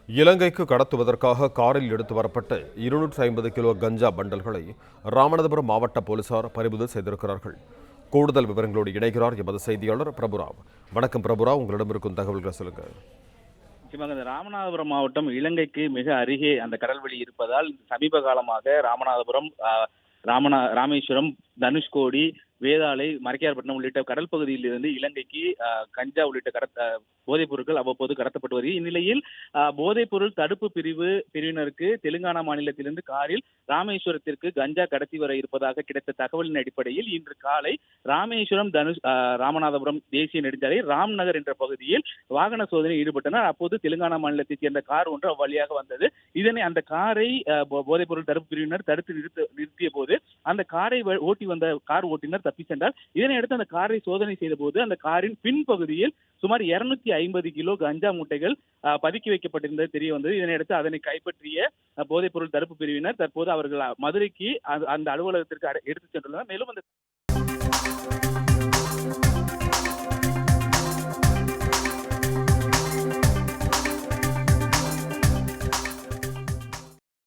இலங்கைக்கு கடத்துவதற்காக காரில் எடுத்து வரப்பட்ட 250 கிலோ கஞ்சா பண்டல்களை ராமநாதபுரம் மாவட்ட போலீசார் பறிமுதல் செய்திருக்கிறார்கள். கூடுதல் விவரங்களோடு இணைகிறார் எமது செய்தியாளர் பிரபுராவ். வணக்கம் பிரபுராவ், உங்களிடம் இருக்கும் தகவல்களை சொல்லுங்க. நிச்சயமாக இந்த ராமநாதபுரம் மாவட்டம் இலங்கைக்கு மிக அருகே அந்த கடல்வெளி இருப்பதால் சமீப காலமாக ராமநாதபுரம், ராமேஸ்வரம், தனுஷ்கோடி, வேதாளை, மரைக்கார்பட்டினம் உள்ளிட்ட கடல் பகுதியில் இருந்து இலங்கைக்கு கஞ்சா உள்ளிட்ட போதைப் பொருட்கள் அவ்வப்போது கடத்தப்பட்டு வருகிறது. இந்நிலையில் போதைப் பொருள் தடுப்பு பிரிவினருக்கு தெலுங்கானா மாநிலத்திலிருந்து காரில் ராமேஸ்வரத்திற்கு கஞ்சா கடத்தி வர இருப்பதாக கிடைத்த தகவலின் அடிப்படையில் இன்று காலை ராமேஸ்வரம் ராமநாதபுரம் தேசிய நெடுஞ்சாலை ராம்நகர் என்ற பகுதியில் வாகன சோதனையில் ஈடுபட்டனர். அப்போது தெலுங்கானா மாநிலத்தைச் சேர்ந்த கார் ஒன்று அவ்வழியாக வந்தது. அந்த காரை போதைப் பொருள் தடுப்பு பிரிவினர் தடுத்து நிறுத்திய போது அந்த காரை ஓட்டி வந்த கார் ஓட்டினர் தப்பி சென்றார். இதனையடுத்து அந்த காரை சோதனை செய்த போது அந்த காரின் பின்பகுதியில் சுமார் 250 கிலோ கஞ்சா மூட்டைகள் பதுக்கி வைக்கப்பட்டிருந்தது தெரிய வந்தது. இதனையடுத்து அதனை கைப்பற்றிய போதைப் பொருள் தடுப்பு பிரிவினர் தற்போது அவர்கள் மதுரைக்கு அந்த அலுவலகத்திற்கு எடுத்துச் சென்றுள்ளனர். மேலும் அந்த